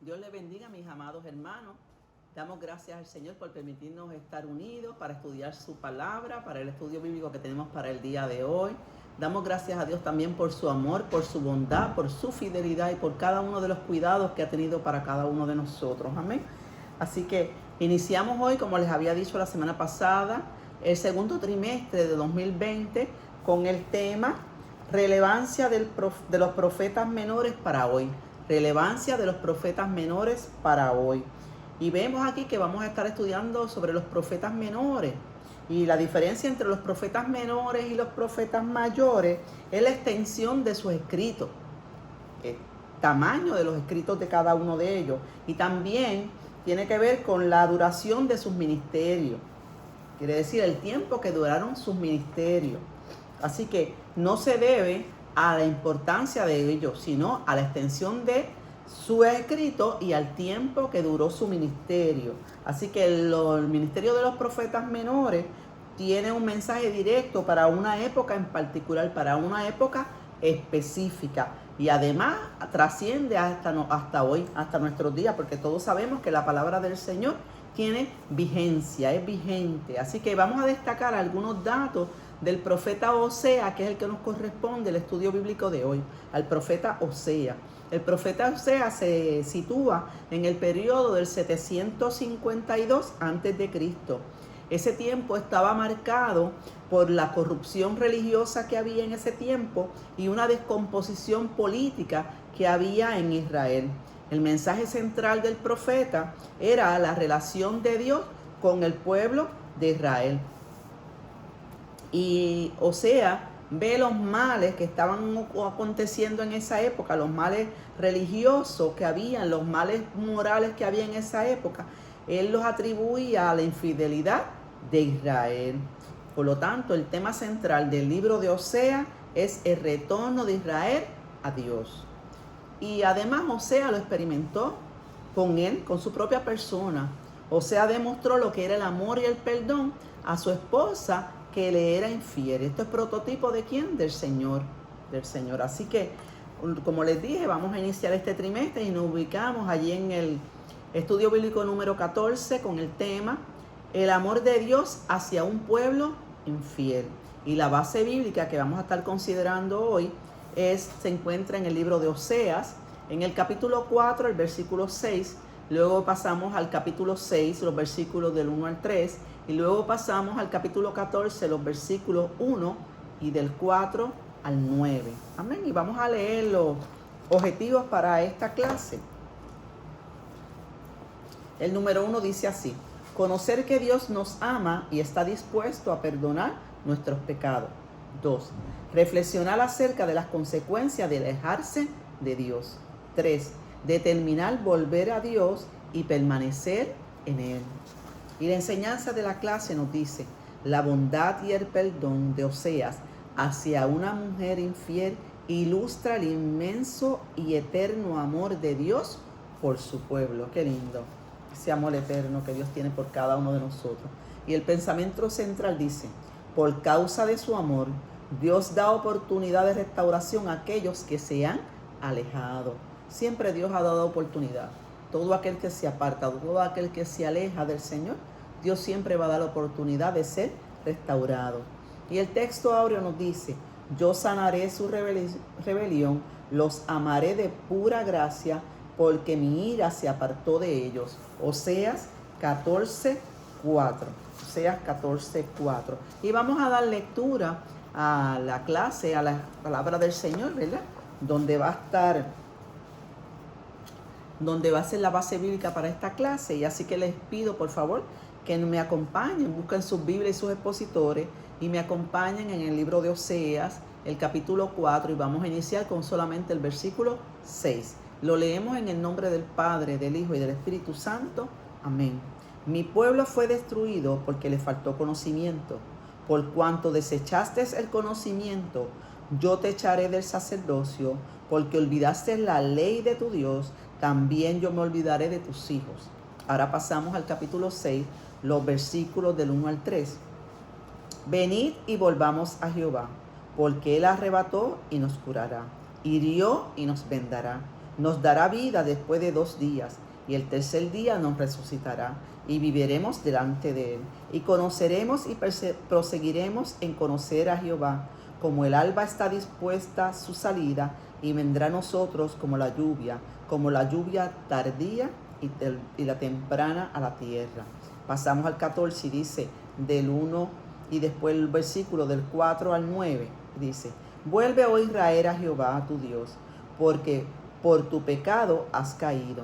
Dios les bendiga, mis amados hermanos. Damos gracias al Señor por permitirnos estar unidos para estudiar su palabra, para el estudio bíblico que tenemos para el día de hoy. Damos gracias a Dios también por su amor, por su bondad, por su fidelidad y por cada uno de los cuidados que ha tenido para cada uno de nosotros. Amén. Así que iniciamos hoy, como les había dicho la semana pasada, el segundo trimestre de 2020 con el tema relevancia de los profetas menores para hoy. Relevancia de los profetas menores para hoy. Y vemos aquí que vamos a estar estudiando sobre los profetas menores. Y la diferencia entre los profetas menores y los profetas mayores es la extensión de sus escritos, el tamaño de los escritos de cada uno de ellos. Y también tiene que ver con la duración de sus ministerios. Quiere decir el tiempo que duraron sus ministerios. Así que no se debe a la importancia de ellos, sino a la extensión de su escrito y al tiempo que duró su ministerio. Así que el ministerio de los profetas menores tiene un mensaje directo para una época en particular, para una época específica. Y además trasciende hasta hoy, hasta nuestros días, porque todos sabemos que la palabra del Señor tiene vigencia, es vigente. Así que vamos a destacar algunos datos del profeta Osea, que es el que nos corresponde el estudio bíblico de hoy, al profeta Osea. El profeta Osea se sitúa en el periodo del 752 a.C. Ese tiempo estaba marcado por la corrupción religiosa que había en ese tiempo y una descomposición política que había en Israel. El mensaje central del profeta era la relación de Dios con el pueblo de Israel. Y Osea ve los males que estaban aconteciendo en esa época, los males religiosos que habían, los males morales que había en esa época. Él los atribuía a la infidelidad de Israel. Por lo tanto, el tema central del libro de Osea es el retorno de Israel a Dios. Y además Osea lo experimentó con él, con su propia persona. Osea demostró lo que era el amor y el perdón a su esposa que le era infiel. Esto es prototipo ¿de quién? Del Señor. Así que, como les dije, vamos a iniciar este trimestre y nos ubicamos allí en el estudio bíblico número 14 con el tema el amor de Dios hacia un pueblo infiel. Y la base bíblica que vamos a estar considerando hoy se encuentra en el libro de Oseas, en el capítulo 4, el versículo 6. Luego pasamos al capítulo 6, los versículos del 1 al 3. Y luego pasamos al capítulo 14, los versículos 1 y del 4 al 9. Amén. Y vamos a leer los objetivos para esta clase. El número 1 dice así: conocer que Dios nos ama y está dispuesto a perdonar nuestros pecados. 2. Reflexionar acerca de las consecuencias de alejarse de Dios. 3. Determinar volver a Dios y permanecer en Él. Y la enseñanza de la clase nos dice: la bondad y el perdón de Oseas hacia una mujer infiel ilustra el inmenso y eterno amor de Dios por su pueblo. Qué lindo ese amor eterno que Dios tiene por cada uno de nosotros. Y el pensamiento central dice: por causa de su amor, Dios da oportunidad de restauración a aquellos que se han alejado. Siempre Dios ha dado oportunidad. Todo aquel que se aparta, todo aquel que se aleja del Señor, Dios siempre va a dar la oportunidad de ser restaurado. Y el texto áureo nos dice: yo sanaré su rebelión, los amaré de pura gracia, porque mi ira se apartó de ellos. Oseas 14:4. Oseas 14:4. Y vamos a dar lectura a la clase, a la palabra del Señor, ¿verdad? Donde va a ser la base bíblica para esta clase. Y así que les pido, por favor, que me acompañen, busquen sus Biblias y sus expositores y me acompañen en el libro de Oseas, el capítulo 4, y vamos a iniciar con solamente el versículo 6. Lo leemos en el nombre del Padre, del Hijo y del Espíritu Santo. Amén. Mi pueblo fue destruido porque le faltó conocimiento. Por cuanto desechaste el conocimiento, yo te echaré del sacerdocio, porque olvidaste la ley de tu Dios, también yo me olvidaré de tus hijos. Ahora pasamos al capítulo 6, los versículos del 1 al 3. Venid y volvamos a Jehová, porque Él arrebató y nos curará, hirió y nos vendará. nos dará vida después de 2 días, y el tercer día nos resucitará, y viviremos delante de él, y conoceremos y proseguiremos en conocer a Jehová, como el alba está dispuesta su salida, y vendrá a nosotros como la lluvia tardía y la temprana a la tierra. Pasamos al 14 y dice, del 1, y después el versículo del 4 al 9, dice, vuelve, oh Israel, a Jehová tu Dios, porque por tu pecado has caído.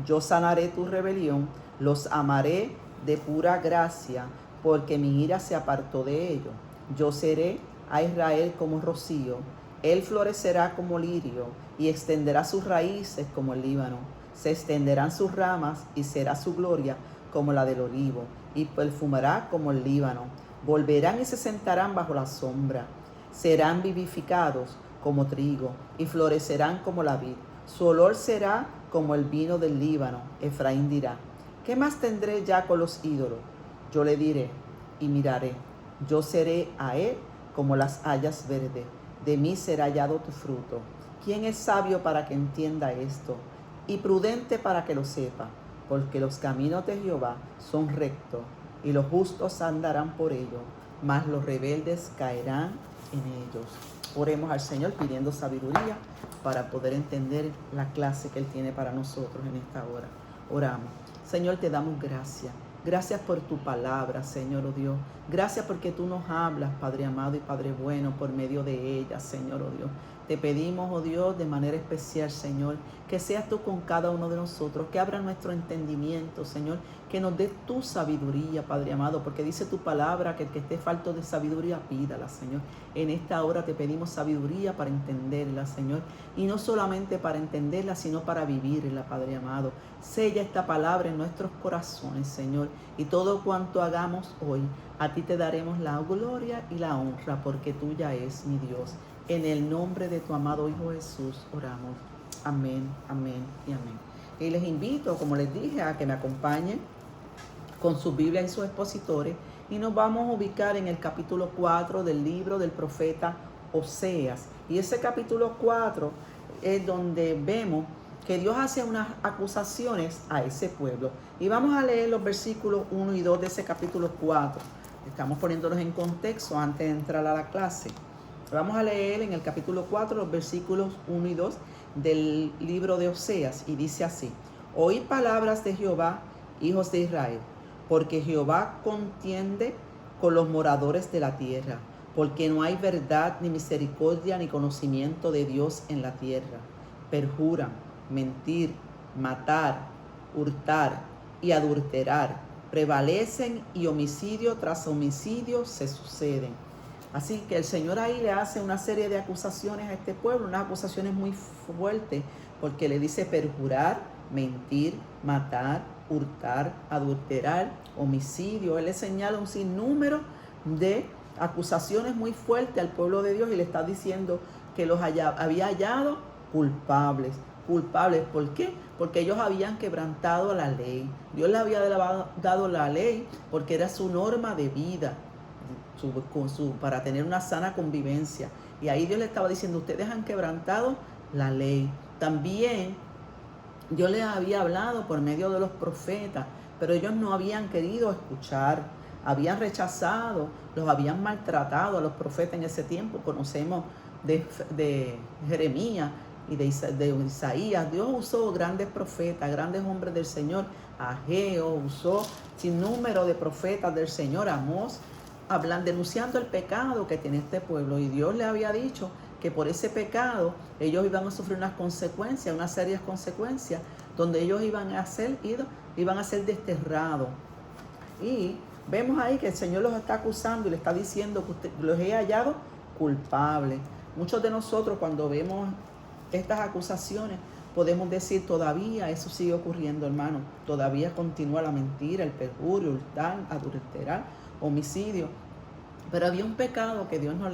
Yo sanaré tu rebelión, los amaré de pura gracia, porque mi ira se apartó de ellos. Yo seré a Israel como rocío, él florecerá como lirio y extenderá sus raíces como el Líbano. Se extenderán sus ramas y será su gloria como la del olivo, y perfumará como el Líbano. Volverán y se sentarán bajo la sombra. Serán vivificados como trigo y florecerán como la vid. Su olor será como el vino del Líbano. Efraín dirá, ¿qué más tendré ya con los ídolos? Yo le diré y miraré. Yo seré a él como las hayas verdes. De mí será hallado tu fruto. ¿Quién es sabio para que entienda esto? Y prudente para que lo sepa. Porque los caminos de Jehová son rectos, y los justos andarán por ellos, mas los rebeldes caerán en ellos. Oremos al Señor pidiendo sabiduría para poder entender la clase que Él tiene para nosotros en esta hora. Oramos. Señor, te damos gracias. Gracias por tu palabra, Señor, oh Dios. Gracias porque tú nos hablas, Padre amado y Padre bueno, por medio de ella, Señor, oh Dios. Te pedimos, oh Dios, de manera especial, Señor, que seas tú con cada uno de nosotros, que abra nuestro entendimiento, Señor, que nos dé tu sabiduría, Padre amado, porque dice tu palabra que el que esté falto de sabiduría, pídala, Señor. En esta hora te pedimos sabiduría para entenderla, Señor, y no solamente para entenderla, sino para vivirla, Padre amado. Sella esta palabra en nuestros corazones, Señor, y todo cuanto hagamos hoy, a ti te daremos la gloria y la honra, porque tuya es, mi Dios. En el nombre de tu amado Hijo Jesús oramos. Amén, amén y amén. Y les invito, como les dije, a que me acompañen con su Biblia y sus expositores, y nos vamos a ubicar en el capítulo 4 del libro del profeta Oseas. Y ese capítulo 4 es donde vemos que Dios hace unas acusaciones a ese pueblo. Y vamos a leer los versículos 1 y 2 de ese capítulo 4. Estamos poniéndolos en contexto antes de entrar a la clase. Vamos a leer en el capítulo 4 los versículos 1 y 2 del libro de Oseas, y dice así: Oí palabras de Jehová, hijos de Israel, porque Jehová contiende con los moradores de la tierra, porque no hay verdad, ni misericordia, ni conocimiento de Dios en la tierra. Perjuran, mentir, matar, hurtar y adulterar prevalecen, y homicidio tras homicidio se suceden. Así que el Señor ahí le hace una serie de acusaciones a este pueblo, unas acusaciones muy fuertes, porque le dice perjurar, mentir, matar, hurtar, adulterar, homicidio. Él le señala un sinnúmero de acusaciones muy fuertes al pueblo de Dios, y le está diciendo que los había hallado culpables. Culpables, ¿por qué? Porque ellos habían quebrantado la ley. Dios les había dado la ley porque era su norma de vida, para tener una sana convivencia. Y ahí Dios le estaba diciendo, ustedes han quebrantado la ley. También Dios les había hablado por medio de los profetas, pero ellos no habían querido escuchar, habían rechazado, los habían maltratado a los profetas en ese tiempo. Conocemos de Jeremías y de Isaías. Dios usó grandes profetas, grandes hombres del Señor. Ageo usó sin número de profetas del Señor. Amós, hablan denunciando el pecado que tiene este pueblo, y Dios le había dicho que por ese pecado ellos iban a sufrir unas consecuencias, unas serias consecuencias, donde ellos iban a ser desterrados. Y vemos ahí que el Señor los está acusando y le está diciendo que los he hallado culpables. Muchos de nosotros, cuando vemos estas acusaciones, podemos decir, todavía eso sigue ocurriendo, hermano. Todavía continúa la mentira, el perjurio, hurtar, adulterar, homicidio. Pero había un pecado que Dios no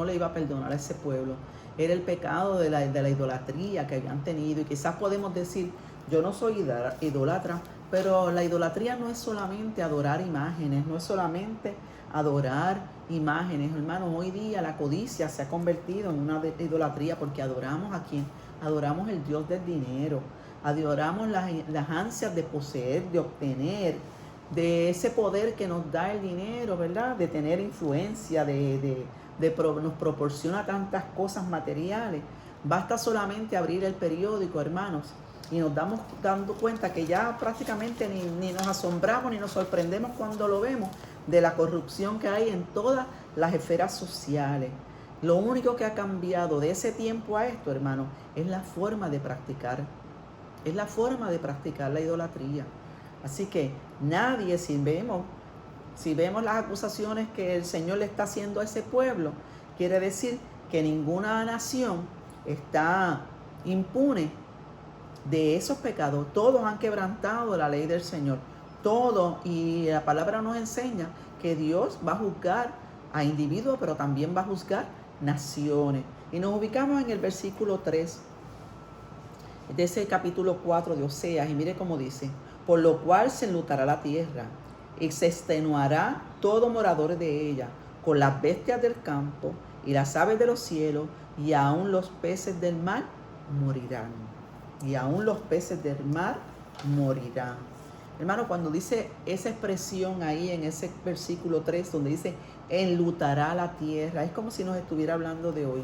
le iba a perdonar a ese pueblo. Era el pecado de la idolatría que habían tenido. Y quizás podemos decir, yo no soy idólatra, pero la idolatría no es solamente adorar imágenes, no es solamente adorar imágenes, hermanos. Hoy día la codicia se ha convertido en una idolatría, porque adoramos a quien adoramos el Dios del dinero, adoramos las ansias de poseer, de obtener, de ese poder que nos da el dinero, ¿verdad? De tener influencia, nos proporciona tantas cosas materiales. Basta solamente abrir el periódico, hermanos, y nos dando cuenta que ya prácticamente ni nos asombramos ni nos sorprendemos cuando lo vemos, de la corrupción que hay en todas las esferas sociales. Lo único que ha cambiado de ese tiempo a esto, hermano, es la forma de practicar. Es la forma de practicar la idolatría. Así que nadie, si vemos las acusaciones que el Señor le está haciendo a ese pueblo, quiere decir que ninguna nación está impune de esos pecados. Todos han quebrantado la ley del Señor. Todos, y la palabra nos enseña que Dios va a juzgar a individuos, pero también va a juzgar naciones. Y nos ubicamos en el versículo 3 de ese capítulo 4 de Oseas, y mire cómo dice: por lo cual se enlutará la tierra, y se extenuará todo morador de ella, con las bestias del campo, y las aves de los cielos, y aún los peces del mar morirán. Y aún los peces del mar morirán. Hermano, cuando dice esa expresión ahí en ese versículo 3, donde dice enlutará la tierra, es como si nos estuviera hablando de hoy.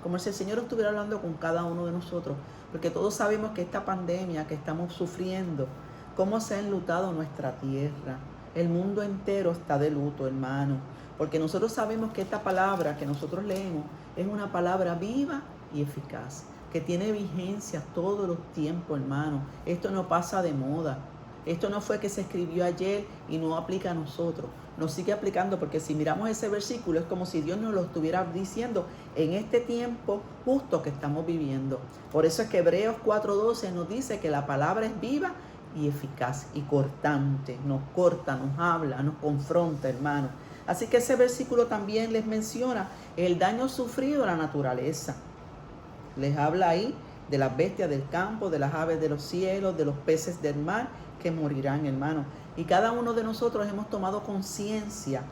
Como si el Señor estuviera hablando con cada uno de nosotros. Porque todos sabemos que esta pandemia que estamos sufriendo, cómo se ha enlutado nuestra tierra. El mundo entero está de luto, hermano. Porque nosotros sabemos que esta palabra que nosotros leemos es una palabra viva y eficaz, que tiene vigencia todos los tiempos, hermano. Esto no pasa de moda. Esto no fue que se escribió ayer y no aplica a nosotros. Nos sigue aplicando, porque si miramos ese versículo es como si Dios nos lo estuviera diciendo en este tiempo justo que estamos viviendo. Por eso es que Hebreos 4:12 nos dice que la palabra es viva y eficaz y cortante. Nos corta, nos habla, nos confronta, hermano. Así que ese versículo también les menciona el daño sufrido a la naturaleza. Les habla ahí de las bestias del campo, de las aves de los cielos, de los peces del mar que morirán, hermano. Y cada uno de nosotros hemos tomado conciencia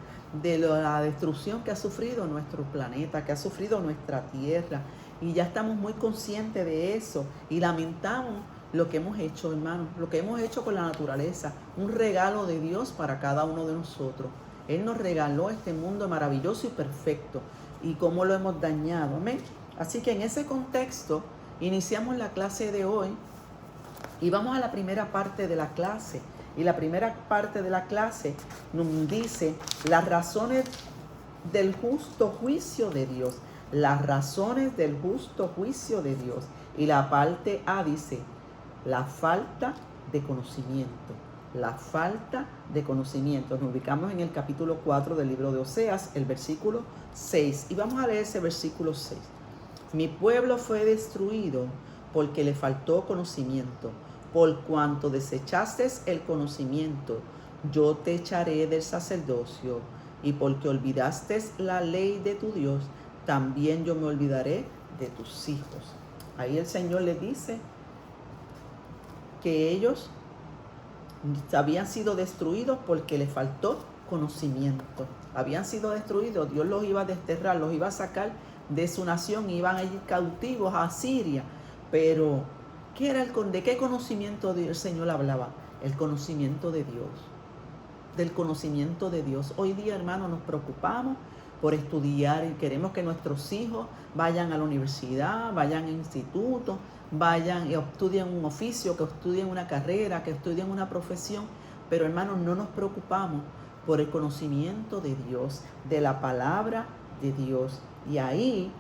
de la destrucción que ha sufrido nuestro planeta, que ha sufrido nuestra tierra. Y ya estamos muy conscientes de eso y lamentamos lo que hemos hecho, hermano, lo que hemos hecho con la naturaleza. Un regalo de Dios para cada uno de nosotros. Él nos regaló este mundo maravilloso y perfecto. Y cómo lo hemos dañado, amén. Así que en ese contexto iniciamos la clase de hoy y vamos a la primera parte de la clase. Y la primera parte de la clase nos dice las razones del justo juicio de Dios. Las razones del justo juicio de Dios. Y la parte A dice la falta de conocimiento. La falta de conocimiento. Nos ubicamos en el capítulo 4 del libro de Oseas, el versículo 6. Y vamos a leer ese versículo 6. Mi pueblo fue destruido porque le faltó conocimiento. Por cuanto desechaste el conocimiento, yo te echaré del sacerdocio. Y porque olvidaste la ley de tu Dios, también yo me olvidaré de tus hijos. Ahí el Señor les dice que ellos habían sido destruidos porque les faltó conocimiento. Habían sido destruidos, Dios los iba a desterrar, los iba a sacar de su nación, iban a ir cautivos a Siria. Pero, ¿de qué conocimiento el Señor hablaba? El conocimiento de Dios. Del conocimiento de Dios. Hoy día, hermanos, nos preocupamos por estudiar y queremos que nuestros hijos vayan a la universidad, vayan a institutos, vayan y estudien un oficio, que estudien una carrera, que estudien una profesión. Pero, hermanos, no nos preocupamos por el conocimiento de Dios, de la palabra de Dios. Y ahí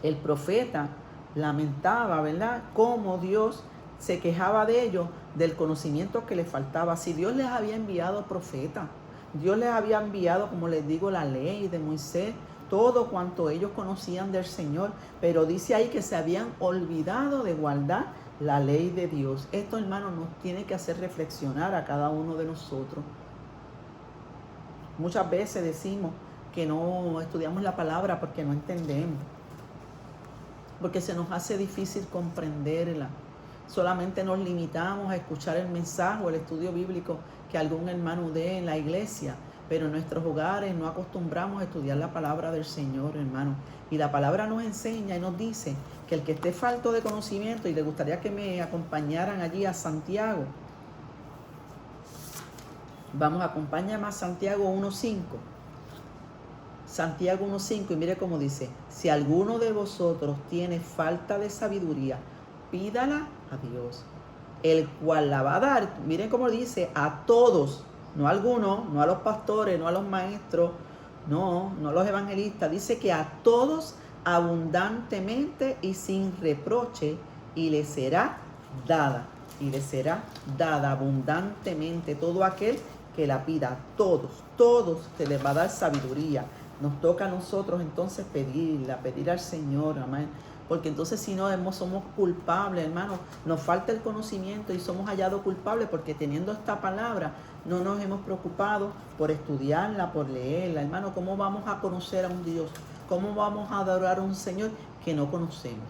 el profeta lamentaba, ¿verdad?, cómo Dios se quejaba de ellos, del conocimiento que les faltaba. Si Dios les había enviado profetas, Dios les había enviado, como les digo, la ley de Moisés, todo cuanto ellos conocían del Señor, pero dice ahí que se habían olvidado de guardar la ley de Dios. Esto, hermanos, nos tiene que hacer reflexionar a cada uno de nosotros. Muchas veces decimos que no estudiamos la palabra porque no entendemos, porque se nos hace difícil comprenderla. Solamente nos limitamos a escuchar el mensaje o el estudio bíblico que algún hermano dé en la iglesia, pero en nuestros hogares no acostumbramos a estudiar la palabra del Señor, hermano. Y la palabra nos enseña y nos dice que el que esté falto de conocimiento, y le gustaría que me acompañaran allí a Santiago. Vamos, acompáñame a Santiago 1.5. Santiago 1.5, y mire cómo dice: si alguno de vosotros tiene falta de sabiduría, pídala a Dios, el cual la va a dar. Miren cómo dice: a todos, no a algunos, no a los pastores, no a los maestros, no a los evangelistas. Dice que a todos abundantemente y sin reproche, y le será dada. Y le será dada abundantemente. Todo aquel que la pida, todos se les va a dar sabiduría. Nos toca a nosotros entonces pedir al Señor, amén. Porque entonces si no somos culpables, hermano. Nos falta el conocimiento y somos hallados culpables porque teniendo esta palabra no nos hemos preocupado por estudiarla, por leerla. Hermano, ¿cómo vamos a conocer a un Dios? ¿Cómo vamos a adorar a un Señor que no conocemos?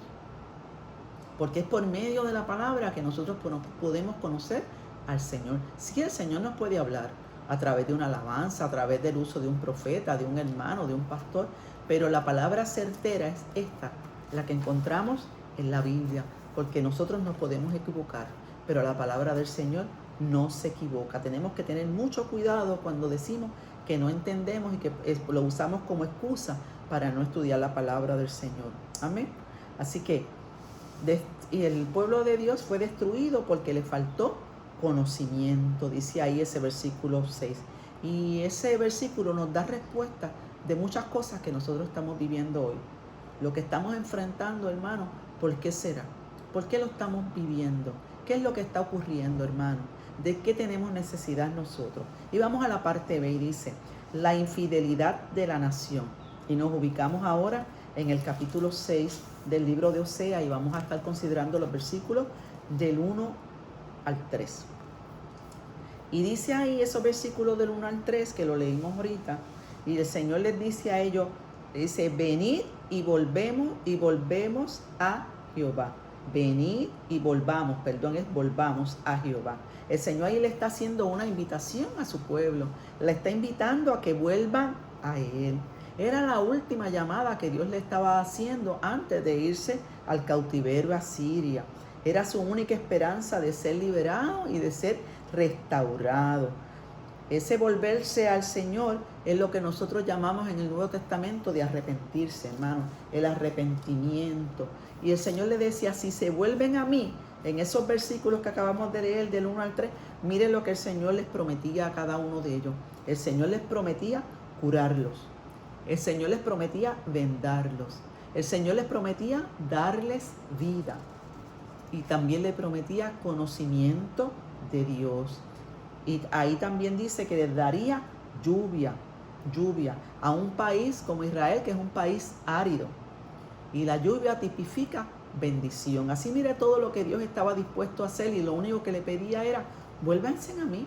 Porque es por medio de la palabra que nosotros podemos conocer al Señor. Sí, el Señor nos puede hablar a través de una alabanza, a través del uso de un profeta, de un hermano, de un pastor, pero la palabra certera es esta, la que encontramos en la Biblia, porque nosotros nos podemos equivocar, pero la palabra del Señor no se equivoca. Tenemos que tener mucho cuidado cuando decimos que no entendemos y que lo usamos como excusa para no estudiar la palabra del Señor. Amén. Así que y el pueblo de Dios fue destruido porque le faltó conocimiento, dice ahí ese versículo 6. Y ese versículo nos da respuesta de muchas cosas que nosotros estamos viviendo hoy. Lo que estamos enfrentando, hermano, ¿por qué será? ¿Por qué lo estamos viviendo? ¿Qué es lo que está ocurriendo, hermano? ¿De qué tenemos necesidad nosotros? Y vamos a la parte B y dice: la infidelidad de la nación. Y nos ubicamos ahora en el capítulo 6 del libro de Oseas y vamos a estar considerando los versículos del 1 al 3. Y dice ahí esos versículos del 1 al 3 que lo leímos ahorita, y el Señor les dice a ellos, dice: venid y volvemos a Jehová. Venid y volvamos a Jehová. El Señor ahí le está haciendo una invitación a su pueblo, le está invitando a que vuelvan a Él. Era la última llamada que Dios le estaba haciendo antes de irse al cautiverio a Siria. Era su única esperanza de ser liberado y de ser restaurado. Ese volverse al Señor es lo que nosotros llamamos en el Nuevo Testamento de arrepentirse, hermano. El arrepentimiento. Y el Señor le decía: si se vuelven a mí, en esos versículos que acabamos de leer del 1 al 3, miren lo que el Señor les prometía a cada uno de ellos. El Señor les prometía curarlos. El Señor les prometía vendarlos. El Señor les prometía darles vida. Y también les prometía conocimiento de Dios. Y ahí también dice que les daría lluvia a un país como Israel, que es un país árido. Y la lluvia tipifica bendición. Así mire todo lo que Dios estaba dispuesto a hacer, y lo único que le pedía era: vuélvanse a mí,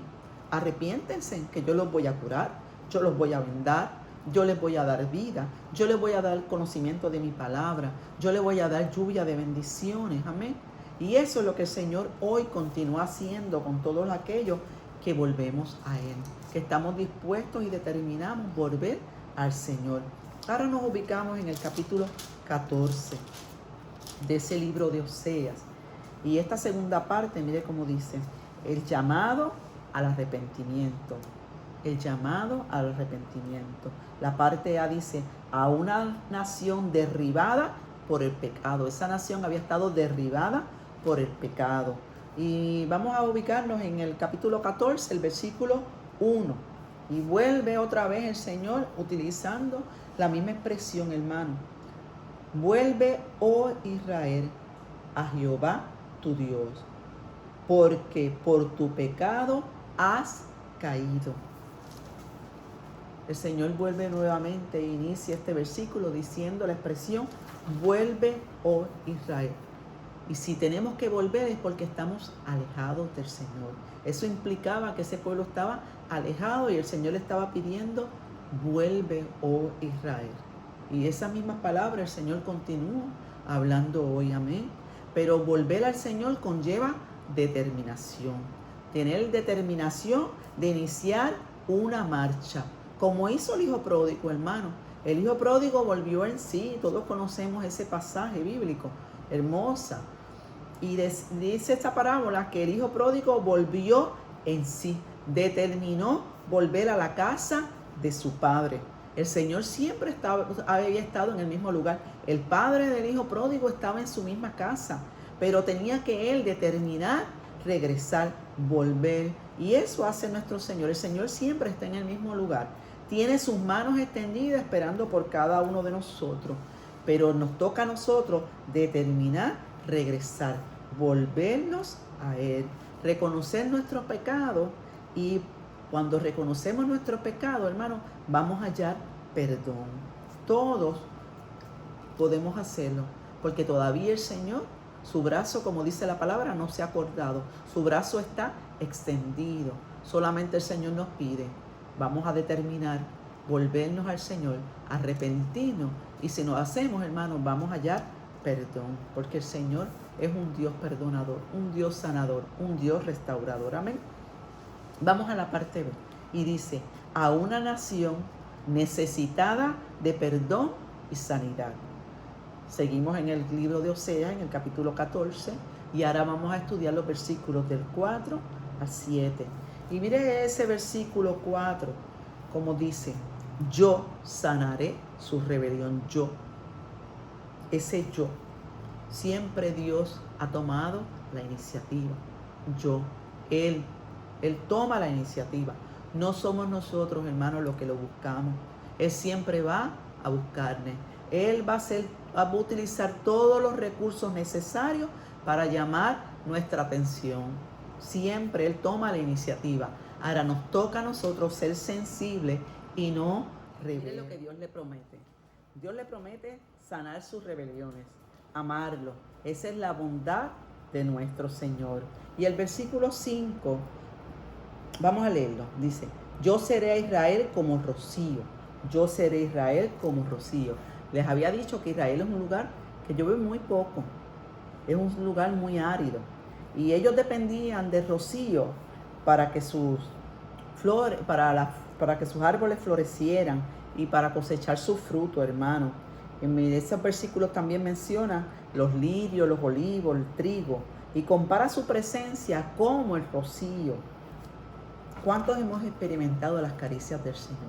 arrepiéntense, que yo los voy a curar, yo los voy a vendar, yo les voy a dar vida, yo les voy a dar conocimiento de mi palabra, yo les voy a dar lluvia de bendiciones, amén. Y eso es lo que el Señor hoy continúa haciendo con todos aquellos que volvemos a Él, que estamos dispuestos y determinamos volver al Señor. Ahora nos ubicamos en el capítulo 14 de ese libro de Oseas. Y esta segunda parte, mire cómo dice: el llamado al arrepentimiento. El llamado al arrepentimiento. La parte A dice: a una nación derribada por el pecado. Esa nación había estado derribada por el pecado. Y vamos a ubicarnos en el capítulo 14, el versículo 1. Y vuelve otra vez el Señor utilizando la misma expresión, hermano. Vuelve, oh Israel, a Jehová tu Dios, porque por tu pecado has caído. El Señor vuelve nuevamente e inicia este versículo diciendo la expresión: vuelve, oh Israel. Y si tenemos que volver es porque estamos alejados del Señor. Eso implicaba que ese pueblo estaba alejado y el Señor le estaba pidiendo: vuelve, oh Israel. Y esas mismas palabras el Señor continúa hablando hoy, amén. Pero volver al Señor conlleva determinación. Tener determinación de iniciar una marcha. como hizo el hijo pródigo, hermano. El hijo pródigo volvió en sí, todos conocemos ese pasaje bíblico, hermosa. Y dice esta parábola que el hijo pródigo volvió en sí, determinó volver a la casa de su padre. El Señor siempre había estado en el mismo lugar. El padre del hijo pródigo estaba en su misma casa, pero tenía que él determinar regresar, volver. Y eso hace nuestro Señor. El Señor siempre está en el mismo lugar. Tiene sus manos extendidas esperando por cada uno de nosotros. Pero nos toca a nosotros determinar regresar, volvernos a Él, reconocer nuestro pecado. Y cuando reconocemos nuestro pecado, hermano, vamos a hallar perdón. Todos podemos hacerlo, porque todavía el Señor, su brazo, como dice la palabra, no se ha acordado. Su brazo está extendido. Solamente el Señor nos pide, vamos a determinar volvernos al Señor, arrepentirnos. Y si lo hacemos, hermanos, vamos a hallar perdón, porque el Señor es un Dios perdonador, un Dios sanador, un Dios restaurador. Amén. Vamos a la parte B. Y dice, a una nación necesitada de perdón y sanidad. Seguimos en el libro de Oseas, en el capítulo 14, y ahora vamos a estudiar los versículos del 4 al 7. Y mire ese versículo 4, como dice, yo sanaré su rebelión, yo. Ese yo. Siempre Dios ha tomado la iniciativa. Yo, Él toma la iniciativa. No somos nosotros, hermanos, los que lo buscamos. Él siempre va a buscarnos. Él va a utilizar todos los recursos necesarios para llamar nuestra atención. Siempre Él toma la iniciativa. Ahora nos toca a nosotros ser sensibles y no rebeldes. Mire lo que Dios le promete. Dios le promete sanar sus rebeliones, amarlo. Esa es la bondad de nuestro Señor. Y el versículo 5, vamos a leerlo. Dice, yo seré a Israel como rocío. Yo seré Israel como rocío. Les había dicho que Israel es un lugar que llueve muy poco. Es un lugar muy árido. Y ellos dependían de rocío para que sus flores, para que sus árboles florecieran y para cosechar su fruto, hermano. En esos versículos también menciona los lirios, los olivos, el trigo. Y compara su presencia como el rocío. ¿Cuántos hemos experimentado las caricias del Señor?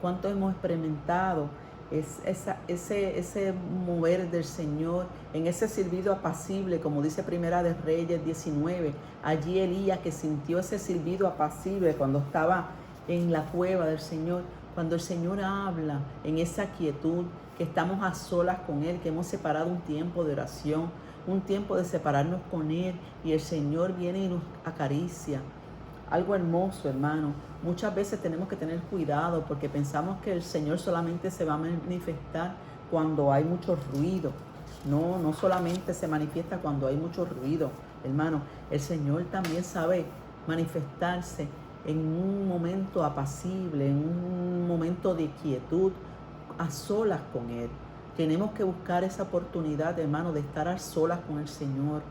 ¿Cuántos hemos experimentado ese mover del Señor en ese silbido apacible, como dice Primera de Reyes 19? Allí Elías, que sintió ese silbido apacible cuando estaba en la cueva del Señor, cuando el Señor habla en esa quietud, que estamos a solas con Él, que hemos separado un tiempo de oración, un tiempo de separarnos con Él, y el Señor viene y nos acaricia. Algo hermoso, hermano. Muchas veces tenemos que tener cuidado porque pensamos que el Señor solamente se va a manifestar cuando hay mucho ruido. No solamente se manifiesta cuando hay mucho ruido, hermano. El Señor también sabe manifestarse en un momento apacible, en un momento de quietud, a solas con Él. Tenemos que buscar esa oportunidad, hermano, de estar a solas con el Señor,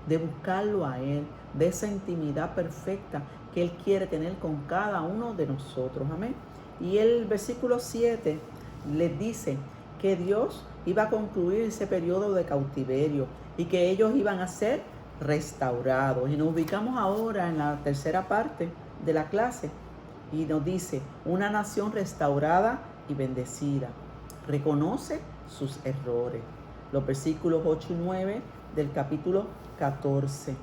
de buscarlo a Él, de esa intimidad perfecta que Él quiere tener con cada uno de nosotros. Amén. Y el versículo 7 les dice que Dios iba a concluir ese periodo de cautiverio y que ellos iban a ser restaurados. Y nos ubicamos ahora en la tercera parte de la clase y nos dice, una nación restaurada y bendecida, reconoce sus errores. Los versículos 8 y 9 del capítulo 14.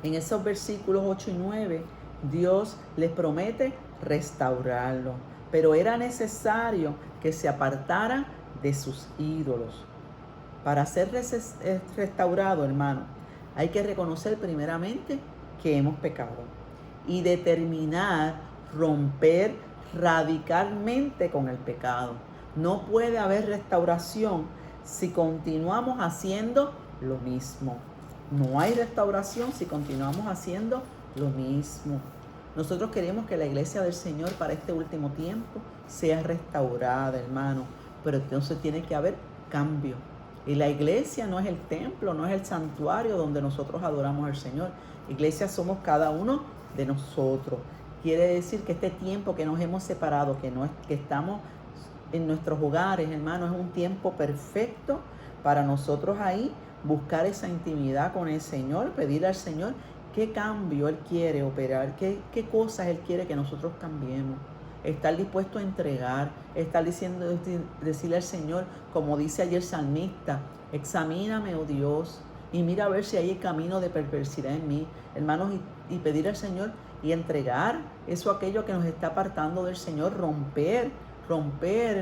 En esos versículos 8 y 9, Dios les promete restaurarlo, pero era necesario que se apartaran de sus ídolos. Para ser restaurado, hermano, hay que reconocer primeramente que hemos pecado y determinar romper radicalmente con el pecado. No puede haber restauración si continuamos haciendo lo mismo. No hay restauración si continuamos haciendo lo mismo. Nosotros queremos que la iglesia del Señor para este último tiempo sea restaurada, hermano. Pero entonces tiene que haber cambio. Y la iglesia no es el templo, no es el santuario donde nosotros adoramos al Señor. Iglesia somos cada uno de nosotros. Quiere decir que este tiempo que nos hemos separado, que estamos en nuestros hogares, hermanos, es un tiempo perfecto para nosotros ahí buscar esa intimidad con el Señor, pedirle al Señor qué cambio Él quiere operar, qué cosas Él quiere que nosotros cambiemos. Estar dispuesto a entregar, decirle al Señor, como dice ayer el salmista, examíname, oh Dios, y mira a ver si hay camino de perversidad en mí, hermanos, y pedir al Señor y entregar eso, aquello que nos está apartando del Señor, romper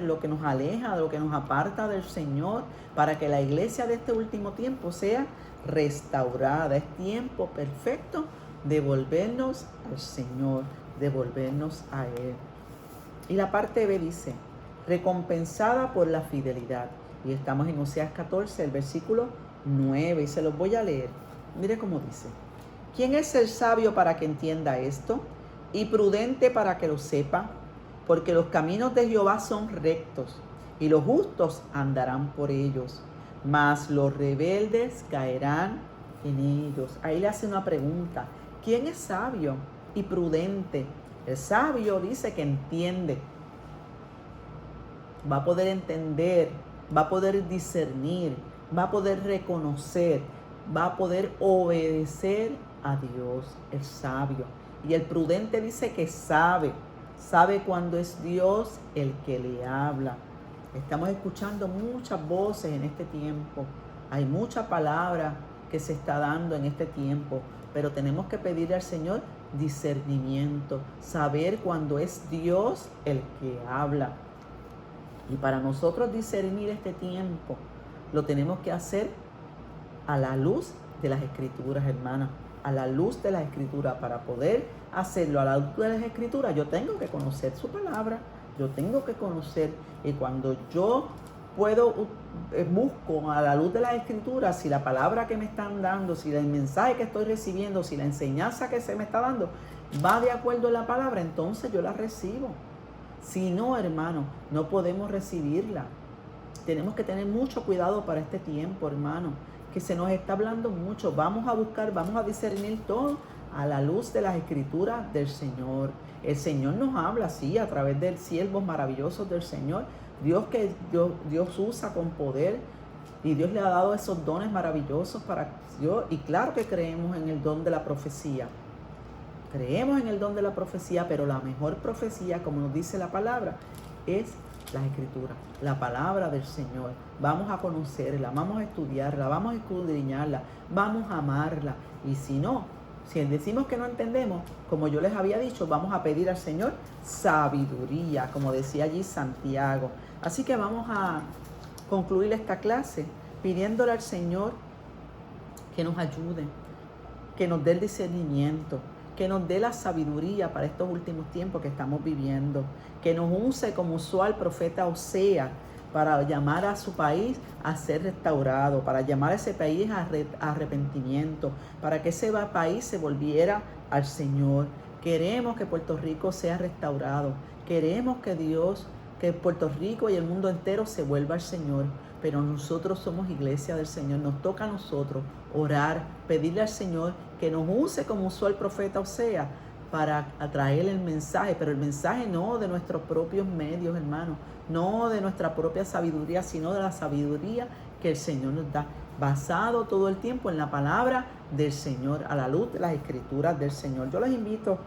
lo que nos aleja, lo que nos aparta del Señor, para que la iglesia de este último tiempo sea restaurada. Es tiempo perfecto de volvernos al Señor, de volvernos a Él. Y la parte B dice, recompensada por la fidelidad. Y estamos en Oseas 14, el versículo 9, y se los voy a leer. Mire cómo dice. ¿Quién es el sabio para que entienda esto? Y prudente para que lo sepa. Porque los caminos de Jehová son rectos, y los justos andarán por ellos, mas los rebeldes caerán en ellos. Ahí le hace una pregunta. ¿Quién es sabio y prudente? El sabio dice que entiende. Va a poder entender, va a poder discernir, va a poder reconocer, va a poder obedecer a Dios, el sabio. Y el prudente dice que sabe cuando es Dios el que le habla. Estamos escuchando muchas voces en este tiempo. Hay mucha palabra que se está dando en este tiempo, pero tenemos que pedirle al Señor discernimiento, saber cuando es Dios el que habla. Y para nosotros discernir este tiempo, lo tenemos que hacer a la luz de las Escrituras, hermanas. A la luz de las Escrituras. Para poder hacerlo a la luz de las Escrituras, yo tengo que conocer su palabra. Yo tengo que conocer. Y cuando yo busco a la luz de las Escrituras, si la palabra que me están dando, si el mensaje que estoy recibiendo, si la enseñanza que se me está dando va de acuerdo a la palabra, entonces yo la recibo. Si no, hermano, no podemos recibirla. Tenemos que tener mucho cuidado para este tiempo, hermano, que se nos está hablando mucho. Vamos a buscar, vamos a discernir todo a la luz de las Escrituras del Señor. El Señor nos habla así a través de siervos maravillosos del Señor. Dios usa con poder, y Dios le ha dado esos dones maravillosos para Dios. Y claro que creemos en el don de la profecía. Creemos en el don de la profecía, pero la mejor profecía, como nos dice la palabra, es las Escrituras, la palabra del Señor. Vamos a conocerla, vamos a estudiarla, vamos a escudriñarla, vamos a amarla. Y si decimos que no entendemos, como yo les había dicho, vamos a pedir al Señor sabiduría, como decía allí Santiago. Así que vamos a concluir esta clase pidiéndole al Señor que nos ayude, que nos dé el discernimiento, que nos dé la sabiduría para estos últimos tiempos que estamos viviendo, que nos use como usó al profeta Oseas para llamar a su país a ser restaurado, para llamar a ese país a arrepentimiento, para que ese país se volviera al Señor. Queremos que Puerto Rico sea restaurado, queremos que Puerto Rico y el mundo entero se vuelva al Señor, pero nosotros somos iglesia del Señor, nos toca a nosotros orar, pedirle al Señor que nos use como usó el profeta Oseas para atraer el mensaje, pero el mensaje no de nuestros propios medios, hermanos, no de nuestra propia sabiduría, sino de la sabiduría que el Señor nos da, basado todo el tiempo en la palabra del Señor, a la luz de las Escrituras del Señor. Yo les invito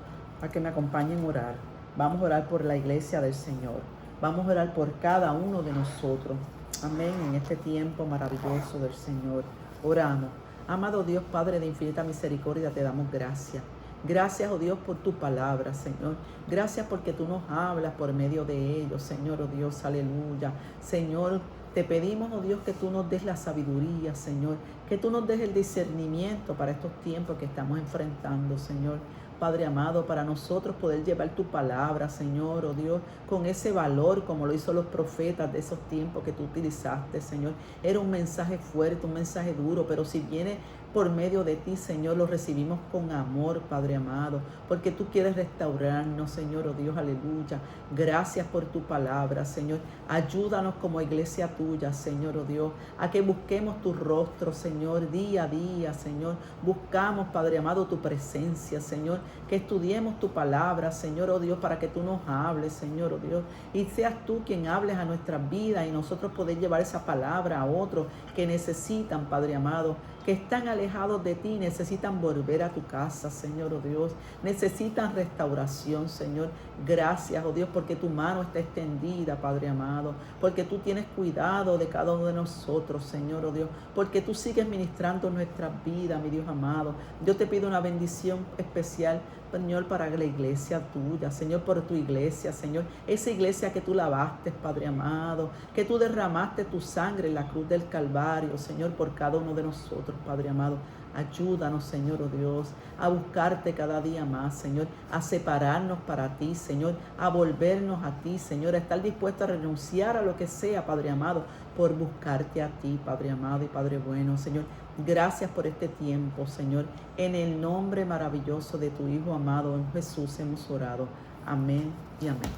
a que me acompañen a orar. Vamos a orar por la iglesia del Señor. Vamos a orar por cada uno de nosotros. Amén. En este tiempo maravilloso del Señor. Oramos. Amado Dios, Padre de infinita misericordia, te damos gracias. Gracias, oh Dios, por tu palabra, Señor. Gracias porque tú nos hablas por medio de ellos, Señor, oh Dios, aleluya. Señor, te pedimos, oh Dios, que tú nos des la sabiduría, Señor. Que tú nos des el discernimiento para estos tiempos que estamos enfrentando, Señor. Padre amado, para nosotros poder llevar tu palabra, Señor, oh Dios, con ese valor como lo hizo los profetas de esos tiempos que tú utilizaste, Señor. Era un mensaje fuerte, un mensaje duro, pero si viene por medio de ti, Señor, lo recibimos con amor, Padre amado, porque tú quieres restaurarnos, Señor, oh Dios, aleluya. Gracias por tu palabra, Señor. Ayúdanos como iglesia tuya, Señor, oh Dios, a que busquemos tu rostro, Señor, día a día, Señor. Buscamos, Padre amado, tu presencia, Señor, que estudiemos tu palabra, Señor, oh Dios, para que tú nos hables, Señor, oh Dios, y seas tú quien hables a nuestras vidas y nosotros poder llevar esa palabra a otros que necesitan, Padre amado, que están alejados de ti, necesitan volver a tu casa, Señor, oh Dios, necesitan restauración, Señor. Gracias, oh Dios, porque tu mano está extendida, Padre amado, porque tú tienes cuidado de cada uno de nosotros, Señor, oh Dios, porque tú sigues ministrando nuestras vidas, mi Dios amado. Yo te pido una bendición especial, Señor, para la iglesia tuya, Señor, por tu iglesia, Señor, esa iglesia que tú lavaste, Padre amado, que tú derramaste tu sangre en la cruz del Calvario, Señor, por cada uno de nosotros, Padre amado. Ayúdanos, Señor, oh Dios, a buscarte cada día más, Señor, a separarnos para ti, Señor, a volvernos a ti, Señor, a estar dispuesto a renunciar a lo que sea, Padre amado, por buscarte a ti, Padre amado y Padre bueno, Señor. Gracias por este tiempo, Señor. En el nombre maravilloso de tu Hijo amado, en Jesús, hemos orado. Amén y amén.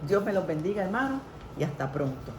Dios me los bendiga, hermano, y hasta pronto.